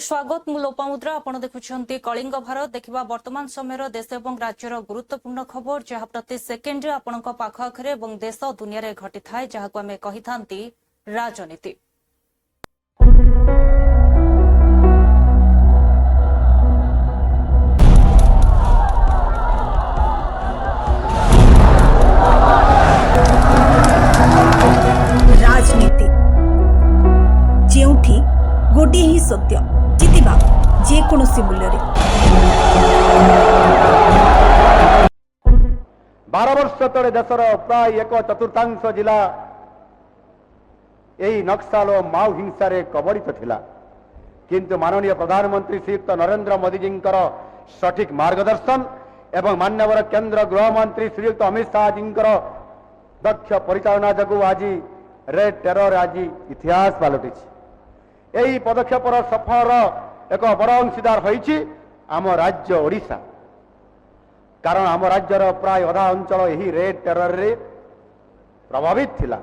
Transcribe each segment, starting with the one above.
स्वागत मु लोपामुद्रा आपण देखुछंती कलिंग भारत देखिबा वर्तमान समय देश और राज्यर गुरुत्वपूर्ण खबर जहाँ प्रति सेकेंड आपणक पाखआखरे और देश दुनिया रे घटी थाए जहां आमे कहि थांती राजनीति। राजनीति जेउठी गोटे ही सत्य जितिबा जेकोसी मूल्य 12 वर्ष तले देशर प्राय 1/4 जिला यही नक्सल और माओ हिंसार कबलित थिला किंतु माननीय प्रधानमंत्री श्रीयुक्त नरेंद्र मोदी जी सठिक मार्गदर्शन एवं मान्यवर केंद्र गृहमंत्री श्रीयुक्त अमित शाह जी दक्ष परिचालना जगु आज रेड टेरर आज इतिहास पलटि यही पदक्षेपर सफल एक बड़ अंशीदार होइछि आम राज्य ओडिशा। कारण आम राज्यर प्राय अधा अंचल यही रेड टेरर रे प्रभावित थिला।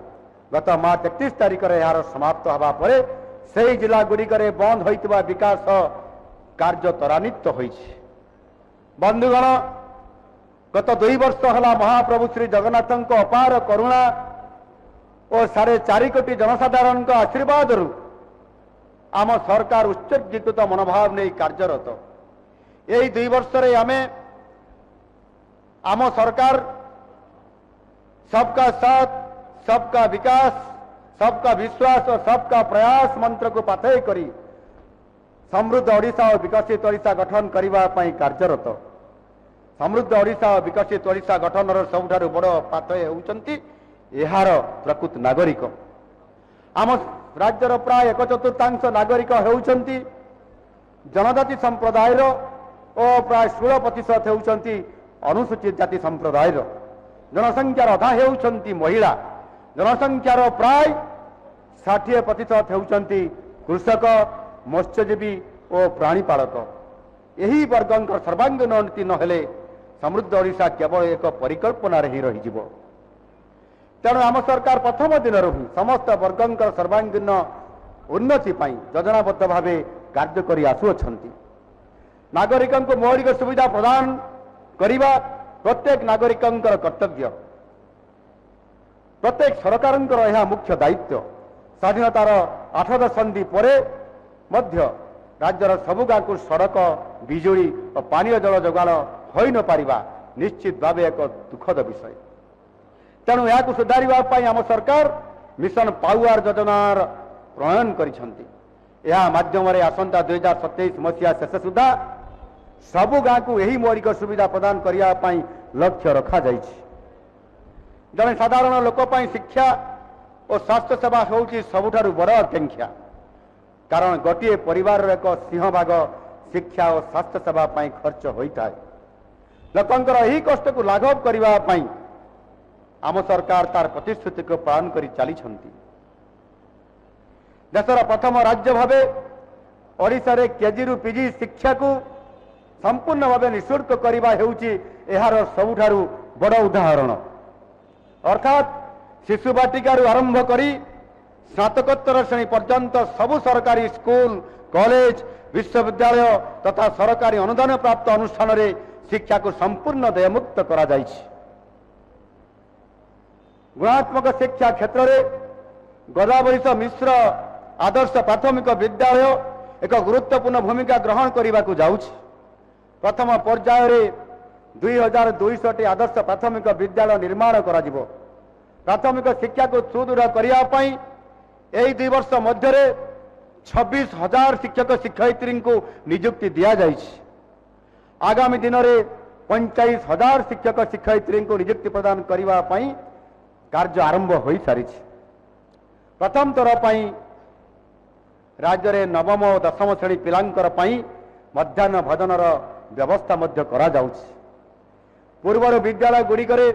गत मार्च 31 तारिख रे यार समाप्त हवा परे सेही जिला गुड़िकरे बंद होइतबा विकास कार्य त्वरान्वित होइछि। बंधुगण गत 2 वर्ष हला महाप्रभु श्री जगन्नाथଙ୍କ अपार करुणा और 4.5 कोटी जनसाधारण आशीर्वाद आम सरकार उत्सर्गीकृत मनोभाव नहीं कार्यरत। यही 2 वर्ष रे आमे आम सरकार सबका साथ सबका विकास सबका विश्वास और सबका प्रयास मंत्र को पाथेय करी समृद्ध ओडिशा और विकसित ओडिशा गठन करने पाई कार्यरत। समृद्ध ओडिशा और विकसित ओडिशा गठन सबुठारु बड़ पाथेय होउचंती एहार प्रकृत नागरिक। आम राज्यर प्राय 1/4 नागरिक होउचंती जनजाति संप्रदाय और प्राय 16% होउचंती अनुसूचित जाति संप्रदाय। जनसंख्यार अधा होउचंती महिला। जनसंख्यार प्राय 60% होउचंती कृषक मत्स्यजीवी और प्राणीपालक। यही वर्गंकर सर्वांगीन उन्नति नहेले समृद्ध ओडिशा केवल एक परिकल्पना ही रही। तेणु आम सरकार प्रथम दिन ही समस्त वर्गंकर सर्वांगीन उन्नति योजनाबद्ध भाव कार्य करि आसुअछंती। नागरिकों को मौलिक सुविधा प्रदान करिबा प्रत्येक नागरिकों कर्तव्य। प्रत्येक सरकारंकर यह मुख्य दायित्व। स्वाधीनतार 8 दशंधि परे मध्य राज्यर सबु गाँ को सड़क बिजुली और पानीय जल जोगाण हो न पारिबा निश्चित भाव एक दुखद विषय। तेणु या सुधार आम सरकार मिशन पावर योजनार प्रणयन करिसेंती। यह माध्यम आसंता 2027 मसीहा शेष सुधा सबु गाँ को यही मौलिक सुविधा प्रदान करने लक्ष्य रखा जाइछि। जड़े साधारण लोक शिक्षा और स्वास्थ्य सेवा होउछि सबुठारु बड़ आकांक्षा। कारण गोटे परिवार एक सिंहभाग शिक्षा और स्वास्थ्य सेवा खर्च होता है। लोकंकर यही कष्ट को लाघव करने आम सरकार तार प्रतिश्रुति को पालन कर चली। देशर प्रथम राज्य भावे ओडिशा रे केजी रु पीजी शिक्षा को संपूर्ण भाव निःशुल्क करने हेउछि एहार सबुठारु बड़ उदाहरण। अर्थात शिशु बाटिकार आरंभ करी स्नातकोत्तर श्रेणी पर्यंत सबु सरकारी स्कूल कॉलेज विश्वविद्यालय तथा सरकारी अनुदान प्राप्त अनुष्ठान रे शिक्षा को संपूर्ण देयमुक्त करा जाइछि। गुणात्मक शिक्षा क्षेत्र में गोदावरीश मिश्र आदर्श प्राथमिक विद्यालय एक गुरुत्वपूर्ण भूमिका ग्रहण करने को जाउछि। प्रथम पर्याय रे 2200 आदर्श प्राथमिक विद्यालय निर्माण करा जिवो। प्राथमिक शिक्षा को सुदृढ़ करने यही 2 वर्ष मध्य 26,000 शिक्षक शिक्षयित्री को नियुक्ति दिया जाइछि। आगामी दिन में 45,000 शिक्षक शिक्षयित्री को नियुक्ति प्रदान करने कार्य आरंभ हो सारी। प्रथम थर राज्य में नवम और दशम श्रेणी पिलांकर मध्याह्न भोजनर व्यवस्था मध्य करा जाउछि। पूर्वर विद्यालय गुड़िकरे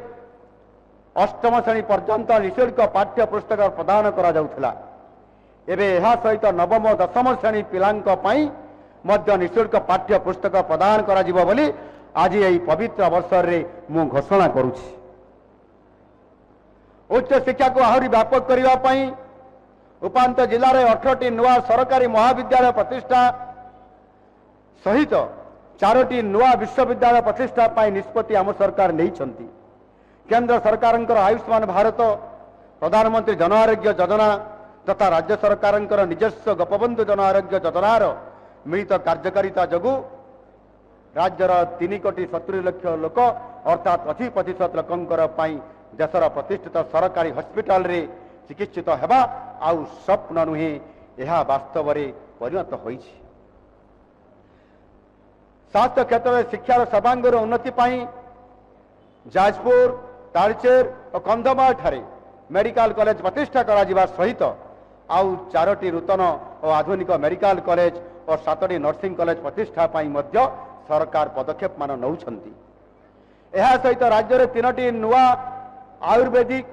अष्टम श्रेणी पर्यंत निःशुल्क पाठ्य पुस्तक प्रदान करा जाउथिला। एबे एहा सहित नवम और दशम श्रेणी पिलांक मध्य निःशुल्क पाठ्य पुस्तक प्रदान करा जिवो बोली आज यही पवित्र अवसर रे मु घोषणा करुछि। उच्च शिक्षा को आहरी व्यापक करने उपांत जिले में 18टी नुआ सरकारी महाविद्यालय प्रतिष्ठा सहित 4टी नुआ विश्वविद्यालय प्रतिष्ठा पाई निष्पत्ति आम सरकार नहीं। केंद्र सरकार आयुष्मान भारत, प्रधानमंत्री जन आरोग्य योजना तथा राज्य सरकार निजस्व गोपबंधु जन आरोग्य योजनार मिलित कार्यकारिता जगु राज्यर 3,70,00,000 लोक अर्थात 80% लोकंकर पाई देशर प्रतिष्ठित सरकारी हॉस्पिटल रे चिकित्सित हेबा आउ स्वप्न नुहे, यह वास्तव में परिणत होइछि। स्वास्थ्य क्षेत्र में शिक्षार सर्वांगीन उन्नति पाई जाजपुर, तालचेर और कंधमाल ठारे मेडिकल कॉलेज प्रतिष्ठा करा सहित आउ 4टी नूतन और आधुनिक मेडिकल कॉलेज और 7टी नर्सिंग कॉलेज प्रतिष्ठा पाई मध्य सरकार पदक्षेप मान नौछंती। यह सहित राज्य में 3टी नुआ आयुर्वेदिक,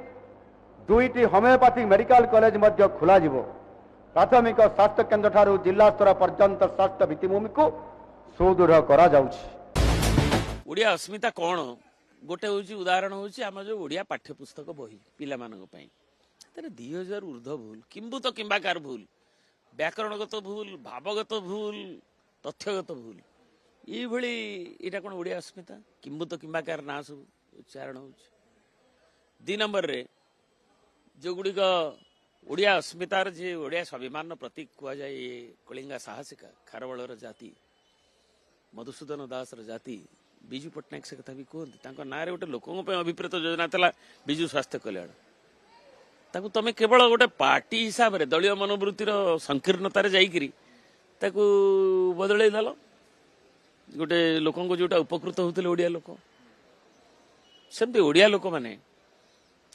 2टी होमियोपैथिक मेडिकल कॉलेज मध्य खोला जिवो। प्राथमिक स्वास्थ्य केन्द्र ठारू जिला स्तर पर्यंत स्वास्थ्य भित्तिभूमि को सुदृढ़ करा जाउछि। ओडिया अस्मिता कौन गोटे हूँ उदाहरण हूँ आम जो ओडिया पाठ्यपुस्तक बही पिला 2000 ऊर्ध भूल किंबुत किंबाकार भूल, व्याकरणगत भूल, भावगत भूल, तथ्यगत भूल, ये कौन ओडिया अस्मिता किंबुत किंबाकार ना सब उच्चारण हो। 2 नंबर रे जो गुड़िक ओडिया अस्मितार जे ओडिया स्वाभिमान प्रतीक कह जाए कलिंगा साहसिका खारबलर जाति मधुसूदन दास जाति विजु पट्टनायक से कथा भी कहते ना गोटे लोकों अभिप्रेत योजना था विजु स्वास्थ्य कल्याण। ताकू तमें केवल गोटे पार्टी हिसाब से दलीय मनोवृत्तिर संकीर्णतार जाइकरी ताकू बदल देल गोटे लोक जोटा उपकृत होते ओडिया लोक सेमती ओडिया लोक मैंने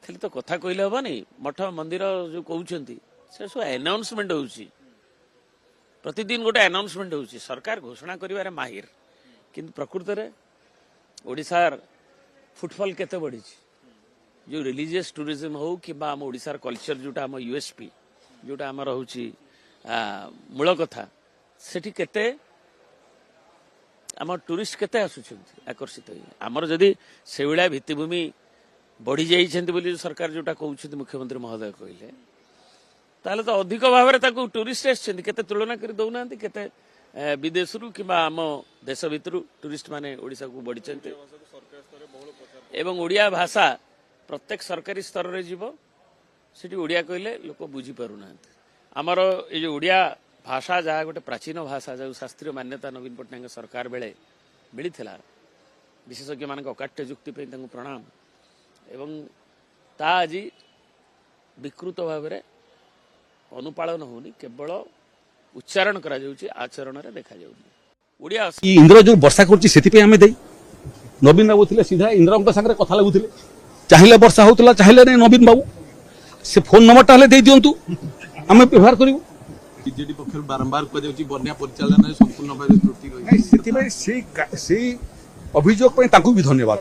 खाली तो कथा कहले हेनी मठ मंदिर जो कहते से सब अनाउंसमेंट हो प्रतिदिन गोटे अनाउंसमेंट हो सरकार घोषणा करिवारे माहिर किंतु प्रकृत में ओडिशार फुटफॉल केते बढ़ी जो रिलीजियस टूरिज्म हो कि आम ओडिशार कल्चर जोटा आम यूएसपी जोटा आमर हूँ मूल कथा सेठी केते आम टूरिस्ट केते आसुछंती आकर्षित आमर जदि से भाया भित्तिभूमि बढ़ी जाइछंती बोली सरकार जोटा कहउछंती मुख्यमंत्री महोदय कहले ताले तो अधिक भाव में टूरिस्ट आसछंती केते तुलना करि दउनांती केते विदेशरू कि आम देश भितर टूरिस्ट माने ओडिशा को बढ़ी एवं ओडिया भाषा प्रत्येक सरकारी स्तर रे जीव सेठी ओडिया कहले लोक बुझी पारुना आमर ये जो ओडिया भाषा जहाँ गोटे प्राचीन भाषा जो शास्त्रीय मान्यता नवीन पट्टनायक सरकार बेले मिलता विशेषज्ञ मान अकाट्य जुक्ति प्रणाम एवं ता आज विकृत भाव में अनुपालन होनी केवल उच्चारण करा जाउची आचरण रे देखा जाउनी ओडिया इंद्र जो वर्षा करछि सेति पे हमें देई नवीन बाबू थिले सीधा इंद्रଙ୍କ संगे कथा लागुथिले चाहिले वर्षा होतला चाहिले नै नवीन बाबू से फोन नंबर ताले देई दियंतु हमें व्यवहार करिवो बीजेडी पक्षर बारंबार कह जाउची बन्या परिचालन संपूर्ण भाव त्रुटि रही सेति पे से अभियोग पे ताकू भी धन्यवाद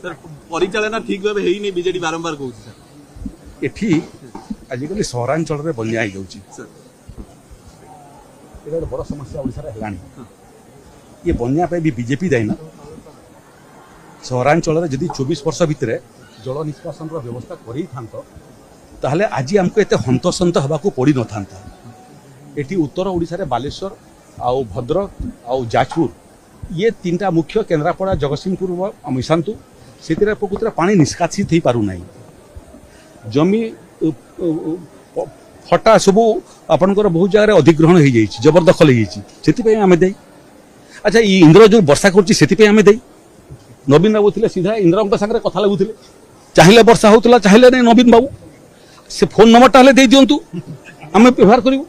सर परिचालन ठीक भाव हेई नै बीजेडी बारंबार कहउची सर एठी आजिकली सहरांचल रे बन्या हो जाउची सर एटा बड़ समस्या ओडिसा रे हेलानी ये बन्या पे भी बीजेपी दायी ना सहरांचल जदि 24 वर्ष भितर जल निष्कासन व्यवस्था कर आज आमको एत हंतसंत हवाक पड़ी न था। एटी उत्तर ओडिशा रे बालेश्वर आउ भद्रक आउ जाजपुर ये 3टा मुख्य केन्द्रापड़ा जगतसिंहपुर मिशांतु से प्रकृत पानी निष्कासित हो पार ना जमी फटा सब आपंकर बहुत जगह अधिग्रहण हो जाए जबरदखल हो आम दे अच्छा ये इंद्र जो वर्षा कर नवीन बाबू थिले सीधा इंद्रଙ୍କ संगे कथा लागुथिले चाहिले वर्षा होतला चाहिले नै नवीन बाबू से फोन नंबर ताले देई दियंतु हमें व्यवहार करिवो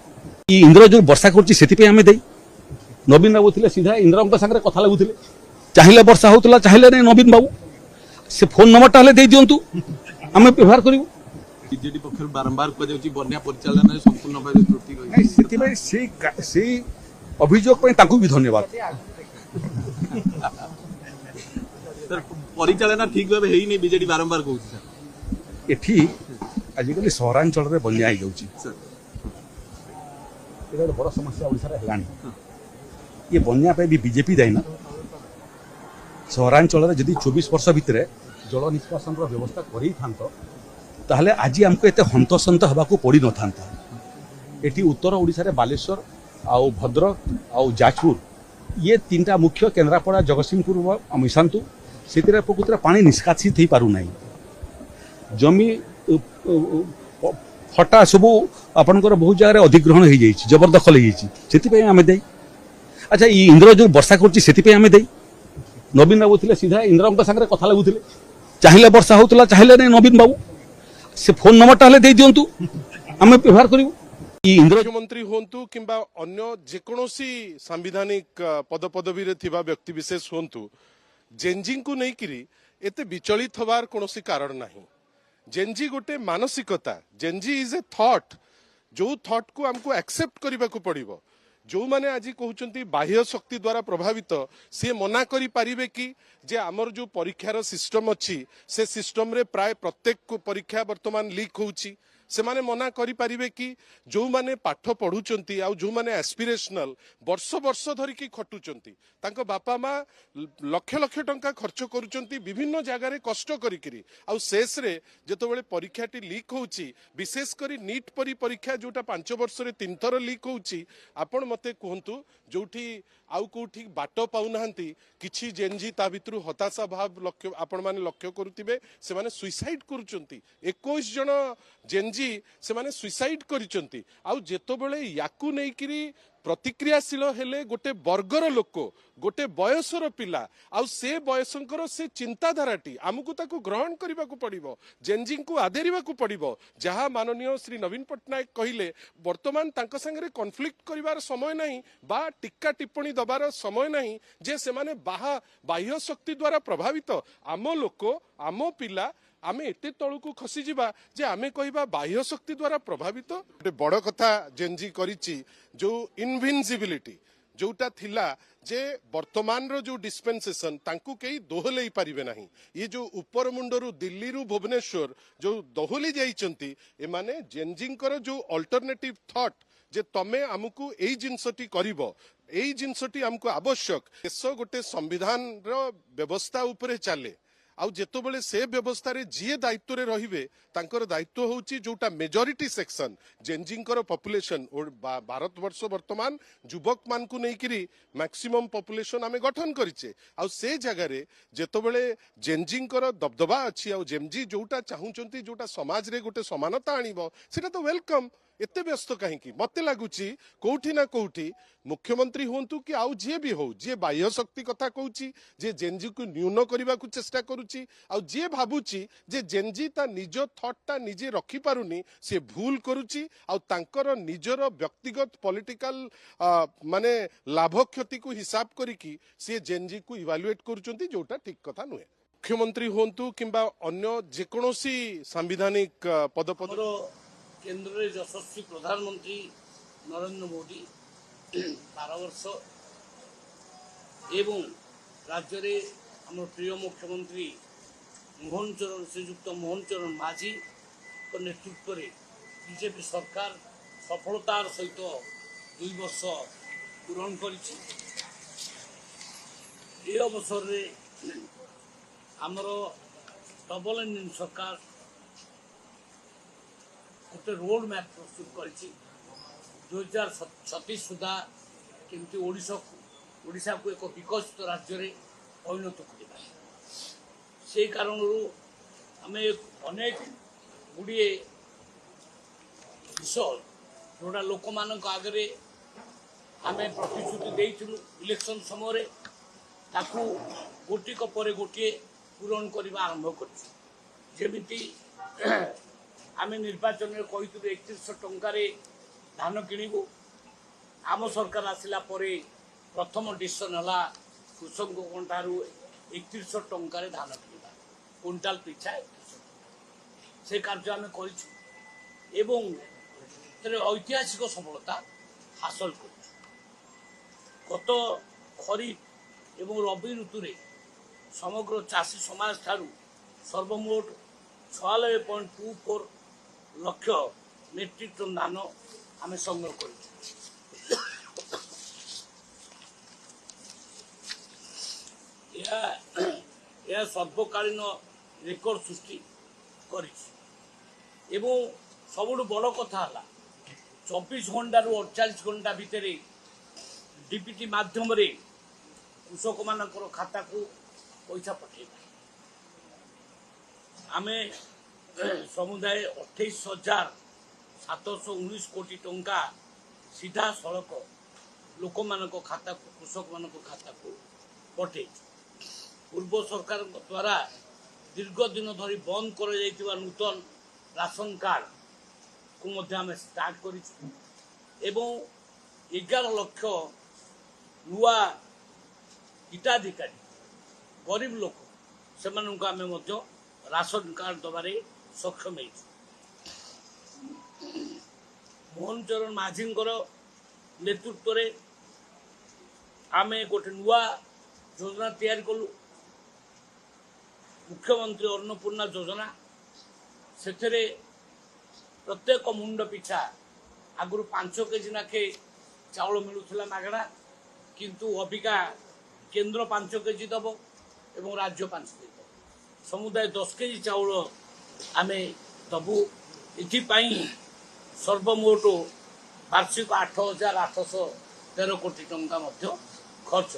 ये इंद्र जो वर्षा करछि सेति पे हमें देई नवीन बाबू थिले सीधा इंद्रଙ୍କ संगे कथा लागुथिले चाहिले वर्षा होतला चाहिले नै नवीन बाबू से फोन नंबर ताले देई दियंतु हमें व्यवहार करिवो बीजेडी पक्षर बारंबार कह जाउची बन्या परिचालन संपूर्ण भाव त्रुटि रही सेति पे से अभियोग पे ताकू भी धन्यवाद सर परिचालन ठीक भाव हेई नै बीजेडी बारंबार कहउची सर एठी आजिकली सहरांचल रे बन्या हो जाउची सर एटा बड़ समस्या ओडिसा रे हेलानी ये बन्या पे भी बीजेपी दायी ना सहरांचल जदि 24 वर्ष भितर जल निष्कासन व्यवस्था कर आज आमको एत हंतसंत हवाक पड़ी न था एटी उत्तर ओडिशा बालेश्वर आउ भद्रक आउ जाजपुर ये तीनटा मुख्य केन्द्रापड़ा जगतसिंहपुर मिशांतु से प्रकृति पानी निष्कासित हो पार ना जमी फटा सबू आपंकर बहुत जगह अधिग्रहण हो जाए जबरदखल हो आम दे अच्छा ये इंद्र जो वर्षा करें दे नवीन बाबू थे सीधा इंद्र सागर कथा लगुले चाहिए वर्षा होता चाहिए नहीं नवीन बाबू से फोन नंबरटा दे दिंतु आम व्यवहार करूँ इंद्र मुख्यमंत्री हूँ कि अन्य जेकोसी सांविधानिक पदपदवी व्यक्ति विशेष हूँ जेनजी को लेकिन एते विचलित हबार कौन कारण नहीं जेनजी गोटे मानसिकता जेनजी इज ए थॉट जो थॉट को हमको एक्सेप्ट करने को पड़ो जो माने आज कहते बाह्य शक्ति द्वारा प्रभावित सी मना करि पारिबे कि जे आमर जो परीक्षार सिस्टम अच्छी से सिस्टम रे प्राय प्रत्येक परीक्षा वर्तमान लीक होउची से माने मना करि पारिबे कि जो माने पाठ पढ़ुचंती आ जो माने एस्पिरेशनल वर्ष वर्ष धरिकी खटुचंती तांको बापा माँ लक्ष लक्ष टंका खर्च करुचंती विभिन्न जगार कष्ट करिकिरी आ शेष रे जेतबेले परीक्षाटी लीक होउची विशेष करी नीट परी परीक्षा जोटा 5 वर्ष रे 3 थर लीक होउची आपण मते कहंतु जोठी आउ कोठी बाट पाउनाहांती किछि जेनजी ता भितरु हताशा भाव लक्ष्य आपण माने लक्ष्य करुतिबे से माने सुइसाइड करुचंती 21 जन जेनजी से माने सुइसाइड करिचंती आउ जेतबेले याकू नेकिरी प्रतिक्रियाशील हेले गोटे वर्गर लोक गोटे बयसर पिला आउ से बयसंकर से चिंताधाराटी आमको ताको ग्रहण करने को पड़िबो जेनजी को आदेरिबा को पड़िबो जहाँ माननीय श्री नवीन पट्टनायक कहिले वर्तमान तांको संगे कॉन्फ्लिक्ट करिवार समय नहीं बा टिक्का टिप्पणी दबार समय नहीं जे से माने बाह्य शक्ति द्वारा प्रभावित आम लोक आम पिला आमे एते तळुकु खसी जिबा जे आमे कहिबा बाह्य शक्ति द्वारा प्रभावित गोटे बड़ कथा जेनजी करिछि जो इनविजिबिलिटी जोटा थिला जे वर्तमान रो जो डिस्पेंसेशन तांकु केही दोहलेई पारिबे नाही ये जो ऊपर मुंडरू दिल्ली रु भुवनेश्वर जो दोहली जाइचंती ए माने जेनजींकर जो अल्टरनेटिव थॉट जे तमे आमको एई जिंसटी करिवो एई जिंसटी हमको आवश्यक देश गोटे संविधान रो व्यवस्था उपरे चले आउ जेतबेले से व्यवस्था रे जी दायित्व रे रहिबे तांकर दायित्व होउची जोटा मेजॉरिटी सेक्शन जेनजींकर पॉपुलेशन भारत वर्ष वर्तमान युवक मान को नेकिरी मैक्सिमम पॉपुलेशन आमे गठन करिचे आउ से जगह रे जेतबेले जेनजींकर दबदबा अछि आउ जेनजी जोटा चाहुचंती जोटा समाज रे गोटे समानता आनिबो सेटा तो वेलकम एते व्यस्त कहीं मत लगुच कौटी ना कौटी मुख्यमंत्री हूँ कि आउ जी भी हो जी बाह्य शक्ति कथा कहूँ जे जेनजी को न्यून करने को चेष्टा करुच्ची आउ जी भावुची जे जेनजी ता निज थॉटटा निजे रखी पारुनी से भूल करुच्ची आउ तांकर निजर व्यक्तिगत पॉलिटिकल माने लाभ क्षति को हिसाब करिकी से जेनजी को इवालुएट करुचंती जोटा ठीक कथा नुहे मुख्यमंत्री हूँ कि अन्य जेकोसी सांविधानिक पदपद केंद्र में यशस्वी प्रधानमंत्री नरेंद्र मोदी 12 वर्ष एवं राज्य रे हम प्रिय मुख्यमंत्री मोहन चरण श्रीयुक्त मोहन चरण माझी नेतृत्व में बीजेपी सरकार सफलतार सहित 2 वर्ष पूरण कर अवसर में आमर डबल इंजन सरकार गोटे रोड मैप प्रस्तुत कर 2036 सुधा केमती ओडिशा को एक विकसित राज्य में परिणत करवा से कारण आम अनेक गुड़िए विषय जोड़ा लोक मान आगे आम प्रतिश्रुति देइथिलु इलेक्शन समय ताकू गोटिक पर गोटे पूरण करने आरंभ करमिति आम निर्वाचन में कही 3100 टंकार धान किणु आम सरकार आसला प्रथम डिसीजन है कृषकों ठार 3100 टंकार धान किणवा क्विंटाल पिछा 3100 से कार्य आम कर ऐतिहासिक सफलता हासिल कर गत खरीफ एवं रबी ऋतु रे समग्र चाषी समाज ठारू सर्वमोट 96.24 लक्ष मेट्रिक टन धान आम संग्रह कर सर्वकालीन रेकर्ड सृष्टि कर सबुठ बड़ कथा 24 घंटा 48 घंटा भितर डीपीटी माध्यम कृषक मान खाता को पैसा पठेबा आमे समुदाय 28,719 कोटी टंका सीधा सड़क लोक मान खाता को कृषक मान खाता को पठे पूर्व सरकार द्वारा दीर्घ दिन धरी बंद कर नूतन राशन कार्ड को स्टार्ट कर 11 लाख नुआ हिताधिकारी गरीब लोक से राशन कार्ड दबारे सक्षम है। मोहन चरण माझी नेतृत्व में आमे गोटे नुआ योजना तैयारी कलु मुख्यमंत्री अन्नपूर्णा योजना से प्रत्येक मुंड पिछा आगु 5 केजी नाखे चाउल मिलूला मागणा किंतु अबिका केंद्र 5 केजी दब एवं राज्य 5 केजी दब समुदाय 10 केजी चाउल आमे दबु इथिपाई सर्वमोट वार्षिक 8,813 कोटी टंका खर्च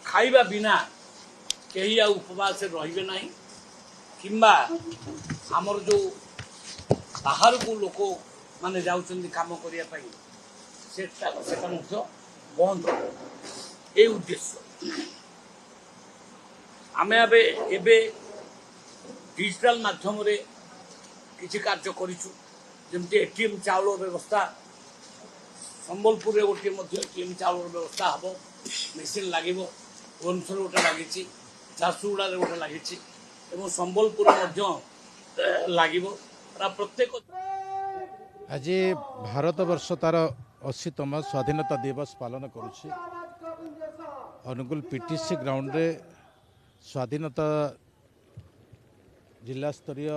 खाइबा बिना कहीं आ उपवास रहिबे नहीं किंबा हमर जो बाहर को लोक माने जाउछन काम करिया पाई सेटा बंद ए उद्देश्य आमे एबे डिजिटल माध्यम रे किछि कार्य करिछु जेमति एटीएम चाउल व्यवस्था संबलपुर रे गोटे एटीएम चाउल व्यवस्था हबो मेसिन लागिबो भुवनेश्वर गोटे लगी झारसुगुड़ा गोटे लगी संबलपुर लगे प्रत्येक आज भारत वर्ष तार 80तम स्वाधीनता दिवस पालन करुछि अनुगुल पीटीसी ग्राउंड रे स्वाधीनता जिला स्तरीय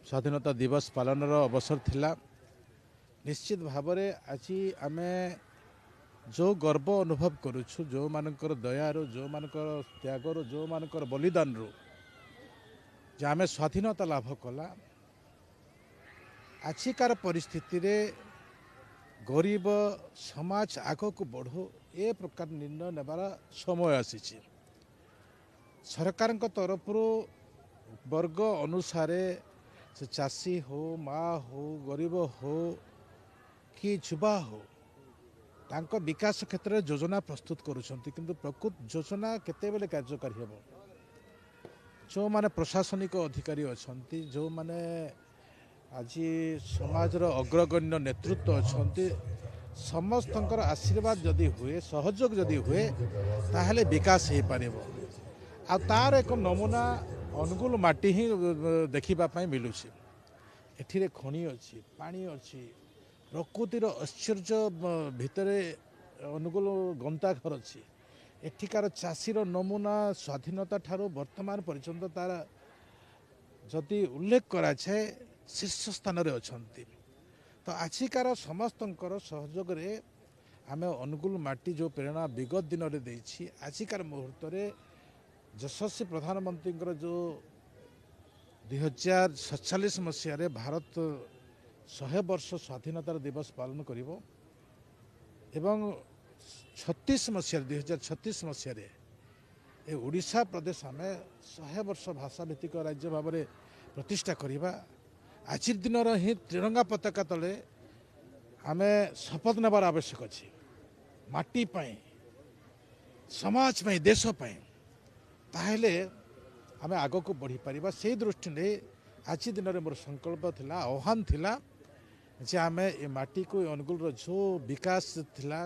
स्वाधीनता दिवस पालन अवसर थिला निश्चित भाव में आज आमे जो गर्व अनुभव करुछु जो मानकर दयारो जो मानकर त्यागरो जो मानकर बलिदान रो जे आमे स्वाधीनता लाभ कला आजिकार परिस्थिति रे गरीब समाज आग को बढ़ो ए प्रकार निर्णय नेबार समय आसी सरकार तरफ वर्ग अनुसार से चाषी हो माँ हो गरीब हो कि युवा हो तांको विकास क्षेत्र में योजना प्रस्तुत करुछंती किंतु प्रकृत योजना केतेबेले कार्यकारी हेब जो माने प्रशासनिक अधिकारी अछंती जो माने आज समाज अग्रगण्य नेतृत्व अछंती समस्तंकर आशीर्वाद जदि हुए सहयोग जदि हुए ताहले विकास हो पारिबो आ तार एक नमूना अनुकूल माटी ही देखिबा पई मिलुछि एठिरे खणी अछि पानी अछि प्रकृतिर ऐश्वर्य भितर अनुकूल गंताघर अच्छी एठिकार चाषीर नमूना स्वाधीनता ठारू वर्तमान पर्यंत तार जदि उल्लेख कराए शीर्ष स्थान अच्छा तो आजिकार समस्तंकर सहयोग रे आमे अनुकूल माटी जो प्रेरणा विगत दिन में देछि आजिकार मुहूर्त में यशस्वी प्रधानमंत्री जो 2047 मसीह भारत 100 वर्ष स्वाधीनता दिवस पालन करिवो एवं 36 मसीह 2036 मसीह ए ओडिशा प्रदेश आम 100 वर्ष भाषा भित्तिक राज्य भाव में प्रतिष्ठा करवा आज दिन ही त्रिरंगा पताका तले आम शपथ नेबार आवश्यक अच्छी माटी पाई समाज पाई देश पाई ताहले आम आग को बढ़ी पारिबा से दृष्टि ने आज दिन में मोर संकल्प थिला आह्वान थिला जे आम ए माटी को अनुकूल जो विकास थिला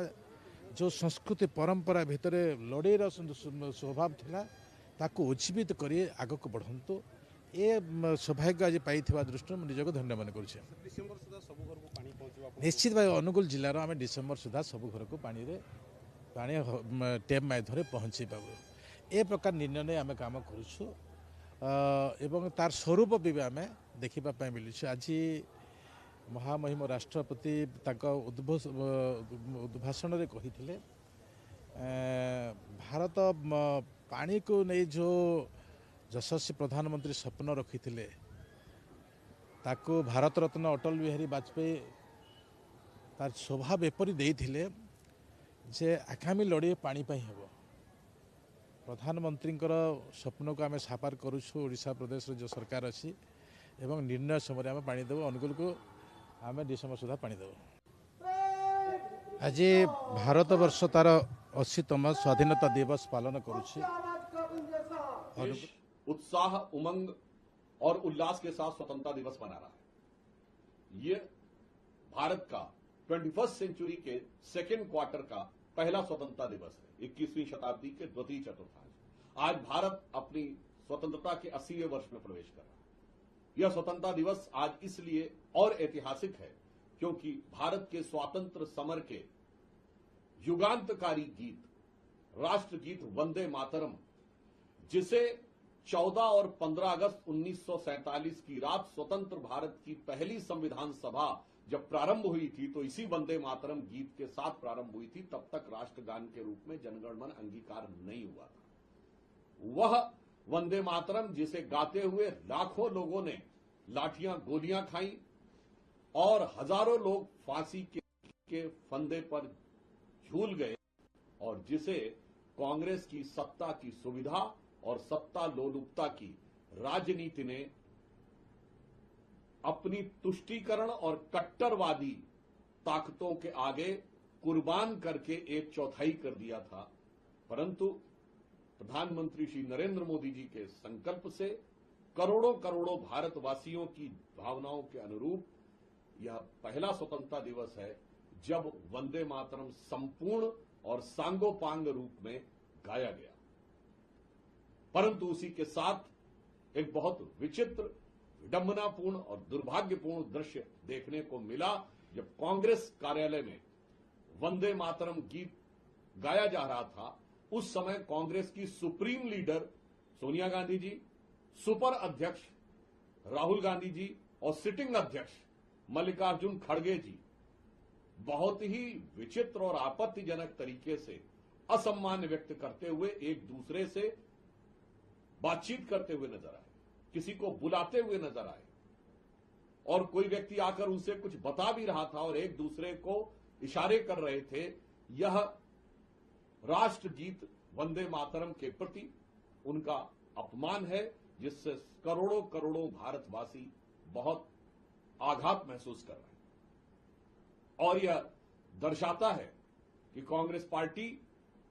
जो संस्कृति परंपरा भितर लड़ेर स्वभाव थिला ताकू उज्जीवित करी आग को बढ़ंतु ए सौभाग्य आज पाई दृष्टि निजक धन्य मन कर निश्चित भाव अनुकूल जिलार आम डिसेम्बर सुधा सब घर को पानी टेप माध्यम पहुँचे पाबू ए प्रकार निर्णय आम काम करुछु एवं तार स्वरूप भी आम देखा मिलूँ आज महामहिम राष्ट्रपति उद्भाषण रे कही भारत पानी को नहीं जो यशस्वी प्रधानमंत्री स्वप्न रखी ताको भारत रत्न अटल बिहारी वाजपेयी तार स्वभाव एपरी देइथिले जे आगामी लड़ाई पानी पाई हेबो प्रधानमंत्री स्वप्न को आम साकार करुछु ओडिशा प्रदेश जो सरकार अच्छी एवं निर्णय समय आम पानी देव अनुकूल को आम डिसेम्बर सुधा पानी देव आज भारत वर्ष तार 80तम स्वाधीनता दिवस पालन करुछि देश उत्साह उमंग और उल्लास के साथ स्वतंत्रता दिवस मना रहा है। ये भारत का 21st सेंचुरी के सेकेंड क्वार्टर का पहला स्वतंत्रता दिवस है, 21वीं शताब्दी के द्वितीय चतुर्थांश। आज भारत अपनी स्वतंत्रता के 80वें वर्ष में प्रवेश कर रहा है। यह स्वतंत्रता दिवस आज इसलिए और ऐतिहासिक है क्योंकि भारत के स्वातंत्र समर के युगांतकारी गीत राष्ट्रगीत वंदे मातरम, जिसे 14 और 15 अगस्त 1947 की रात स्वतंत्र भारत की पहली संविधान सभा जब प्रारंभ हुई थी तो इसी वंदे मातरम गीत के साथ प्रारंभ हुई थी। तब तक राष्ट्रगान के रूप में जनगणमन अंगीकार नहीं हुआ था। वह वंदे मातरम जिसे गाते हुए लाखों लोगों ने लाठियां गोलियां खाई और हजारों लोग फांसी के फंदे पर झूल गए और जिसे कांग्रेस की सत्ता की सुविधा और सत्ता लोलुपता की राजनीति ने अपनी तुष्टीकरण और कट्टरवादी ताकतों के आगे कुर्बान करके 1/4 कर दिया था। परंतु प्रधानमंत्री श्री नरेंद्र मोदी जी के संकल्प से करोड़ों करोड़ों भारतवासियों की भावनाओं के अनुरूप यह पहला स्वतंत्रता दिवस है जब वंदे मातरम संपूर्ण और सांगोपांग रूप में गाया गया। परंतु उसी के साथ एक बहुत विचित्र, विडंबनापूर्ण और दुर्भाग्यपूर्ण दृश्य देखने को मिला जब कांग्रेस कार्यालय में वंदे मातरम गीत गाया जा रहा था। उस समय कांग्रेस की supreme leader Sonia Gandhi ji, super अध्यक्ष राहुल गांधी जी और सिटिंग अध्यक्ष मल्लिकार्जुन खड़गे जी बहुत ही विचित्र और आपत्तिजनक तरीके से असम्मान व्यक्त करते हुए एक दूसरे से बातचीत करते हुए नजर आए, किसी को बुलाते हुए नजर आए और कोई व्यक्ति आकर उनसे कुछ बता भी रहा था और एक दूसरे को इशारे कर रहे थे। यह राष्ट्रगीत वंदे मातरम के प्रति उनका अपमान है जिससे करोड़ों करोड़ों भारतवासी बहुत आघात महसूस कर रहे हैं और यह दर्शाता है कि कांग्रेस पार्टी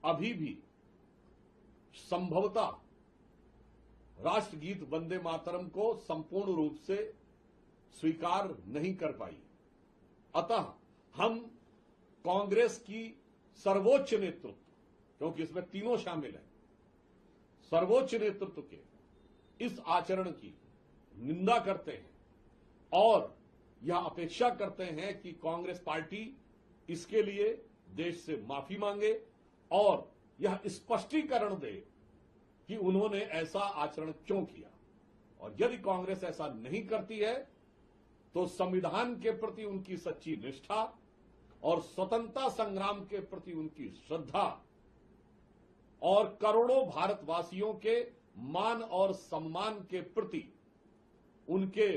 अभी भी संभवतः राष्ट्रगीत वंदे मातरम को संपूर्ण रूप से स्वीकार नहीं कर पाई। अतः हम कांग्रेस की सर्वोच्च नेतृत्व, क्योंकि इसमें तीनों शामिल हैं, सर्वोच्च नेतृत्व के इस आचरण की निंदा करते हैं और यह अपेक्षा करते हैं कि कांग्रेस पार्टी इसके लिए देश से माफी मांगे और यह स्पष्टीकरण दे कि उन्होंने ऐसा आचरण क्यों किया। और यदि कांग्रेस ऐसा नहीं करती है तो संविधान के प्रति उनकी सच्ची निष्ठा और स्वतंत्रता संग्राम के प्रति उनकी श्रद्धा और करोड़ों भारतवासियों के मान और सम्मान के प्रति उनके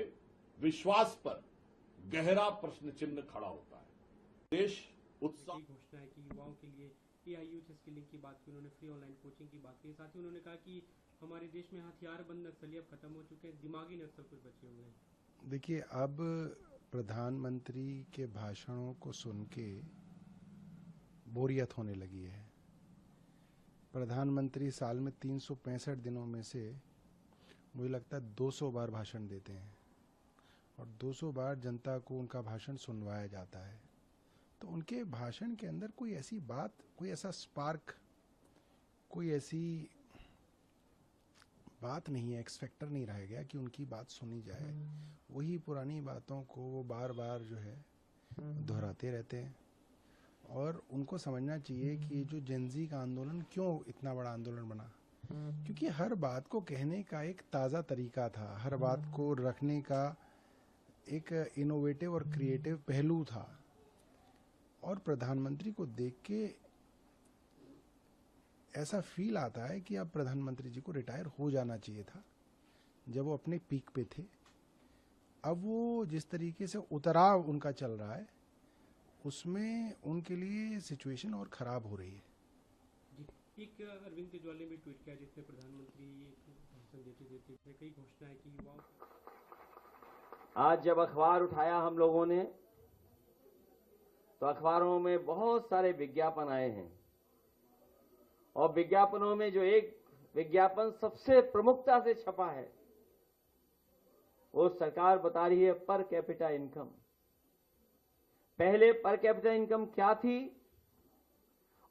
विश्वास पर गहरा प्रश्न चिन्ह खड़ा होता है। देश उत्साह घोषणा है कि युवाओं के लिए एआईयू स्किलिंग की बात की, उन्होंने फ्री ऑनलाइन कोचिंग की बात की। साथ ही उन्होंने कहा कि हमारे देश में हथियारबंद नक्सली अब खत्म हो चुके हैं, दिमागी नक्सल कुछ बचे हुए हैं। देखिए, अब प्रधानमंत्री के भाषणों को सुन के बोरियत होने लगी है। प्रधानमंत्री साल में 365 दिनों में से मुझे लगता है 200 बार भाषण देते हैं और 200 बार जनता को उनका भाषण सुनवाया जाता है। तो उनके भाषण के अंदर कोई ऐसी बात, कोई ऐसा स्पार्क, कोई ऐसी बात नहीं है, एक्स फैक्टर नहीं रह गया कि उनकी बात सुनी जाए। वही पुरानी बातों को वो बार बार जो है दोहराते रहते हैं और उनको समझना चाहिए कि जो जेनजी का आंदोलन क्यों इतना बड़ा आंदोलन बना, क्योंकि हर बात को कहने का एक ताज़ा तरीका था, हर बात को रखने का एक इनोवेटिव और क्रिएटिव पहलू था। और प्रधानमंत्री को देख के ऐसा फील आता है कि अब प्रधानमंत्री जी को रिटायर हो जाना चाहिए था जब वो अपने पीक पे थे। अब वो जिस तरीके से उतराव उनका चल रहा है उसमें उनके लिए सिचुएशन और खराब हो रही है। जी, एक अरविंद केजरीवाल ने भी ट्वीट किया जिसमें प्रधानमंत्री भाषण देते कई घोषणाएं की। आज जब अखबार उठाया हम लोगों ने तो अखबारों में बहुत सारे विज्ञापन आए हैं और विज्ञापनों में जो एक विज्ञापन सबसे प्रमुखता से छपा है वो सरकार बता रही है पर कैपिटा इनकम। पहले पर कैपिटा इनकम क्या थी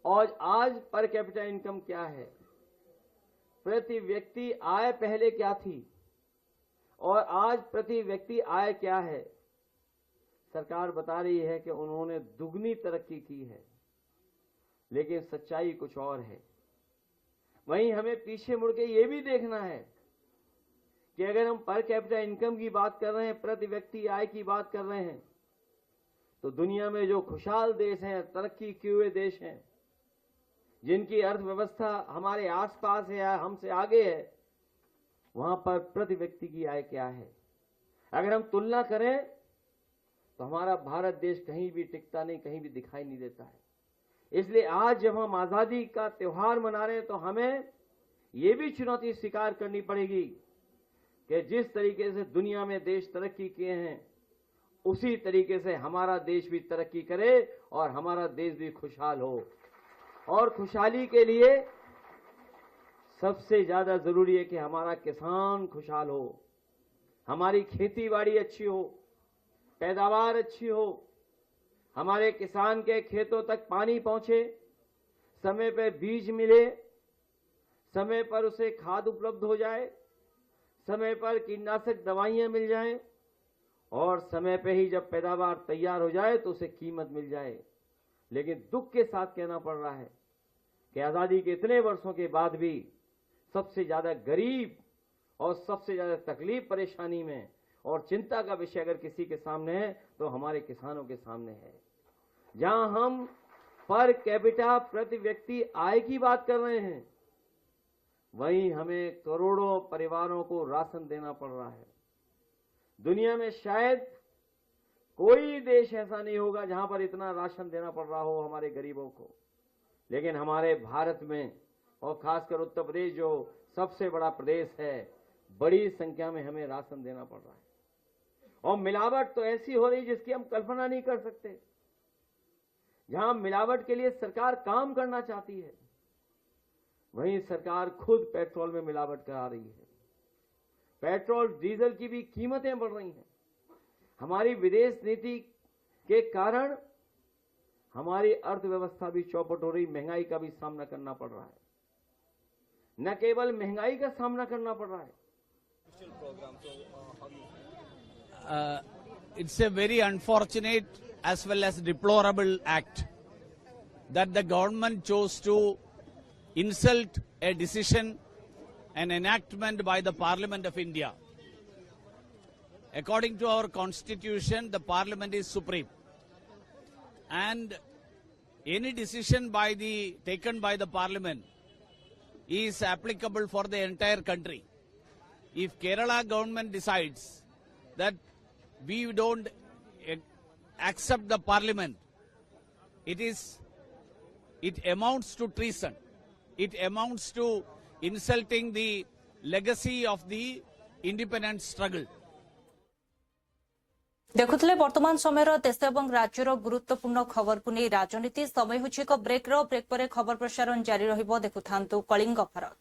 और आज पर कैपिटा इनकम क्या है, प्रति व्यक्ति आय पहले क्या थी और आज प्रति व्यक्ति आय क्या है। सरकार बता रही है कि उन्होंने दुगनी तरक्की की है, लेकिन सच्चाई कुछ और है। वहीं हमें पीछे मुड़ के ये भी देखना है कि अगर हम पर कैपिटा इनकम की बात कर रहे हैं, प्रति व्यक्ति आय की बात कर रहे हैं, तो दुनिया में जो खुशहाल देश हैं, तरक्की किए हुए देश हैं, जिनकी अर्थव्यवस्था हमारे आसपास है या हमसे आगे है, वहां पर प्रति व्यक्ति की आय क्या है। अगर हम तुलना करें तो हमारा भारत देश कहीं भी टिकता नहीं, कहीं भी दिखाई नहीं देता है। इसलिए आज जब हम आजादी का त्योहार मना रहे हैं तो हमें ये भी चुनौती स्वीकार करनी पड़ेगी कि जिस तरीके से दुनिया में देश तरक्की किए हैं उसी तरीके से हमारा देश भी तरक्की करे और हमारा देश भी खुशहाल हो। और खुशहाली के लिए सबसे ज्यादा जरूरी है कि हमारा किसान खुशहाल हो, हमारी खेती बाड़ी अच्छी हो, पैदावार अच्छी हो, हमारे किसान के खेतों तक पानी पहुंचे, समय पर बीज मिले, समय पर उसे खाद उपलब्ध हो जाए, समय पर कीटनाशक दवाइयां मिल जाएं और समय पे ही जब पैदावार तैयार हो जाए तो उसे कीमत मिल जाए। लेकिन दुख के साथ कहना पड़ रहा है कि आजादी के इतने वर्षों के बाद भी सबसे ज्यादा गरीब और सबसे ज्यादा तकलीफ परेशानी में और चिंता का विषय अगर किसी के सामने है तो हमारे किसानों के सामने है। जहां हम पर कैपिटा प्रति व्यक्ति आय की बात कर रहे हैं, वहीं हमें करोड़ों परिवारों को राशन देना पड़ रहा है। दुनिया में शायद कोई देश ऐसा नहीं होगा जहां पर इतना राशन देना पड़ रहा हो हमारे गरीबों को, लेकिन हमारे भारत में और खासकर उत्तर प्रदेश जो सबसे बड़ा प्रदेश है, बड़ी संख्या में हमें राशन देना पड़ रहा है। और मिलावट तो ऐसी हो रही जिसकी हम कल्पना नहीं कर सकते। जहां मिलावट के लिए सरकार काम करना चाहती है, वहीं सरकार खुद पेट्रोल में मिलावट करा रही है। पेट्रोल डीजल की भी कीमतें बढ़ रही हैं। हमारी विदेश नीति के कारण हमारी अर्थव्यवस्था भी चौपट हो रही, महंगाई का भी सामना करना पड़ रहा है। न केवल महंगाई का सामना करना पड़ रहा है, it's a very unfortunate as well as deplorable act that the government chose to insult a decision, an enactment by the Parliament of India. According to our constitution, the Parliament is supreme, and any decision taken by the Parliament is applicable for the entire country. If Kerala government decides that we don't accept the Parliament, it amounts to treason. It amounts to insulting the legacy of the independence struggle. देखुले वर्तमान समय देश और राज्यर गुरुत्वपूर्ण खबर को नहीं राजनीति समय होछि एक ब्रेक पर खबर प्रसारण जारी रहिबो। देखुथांतु कलिंग भारत।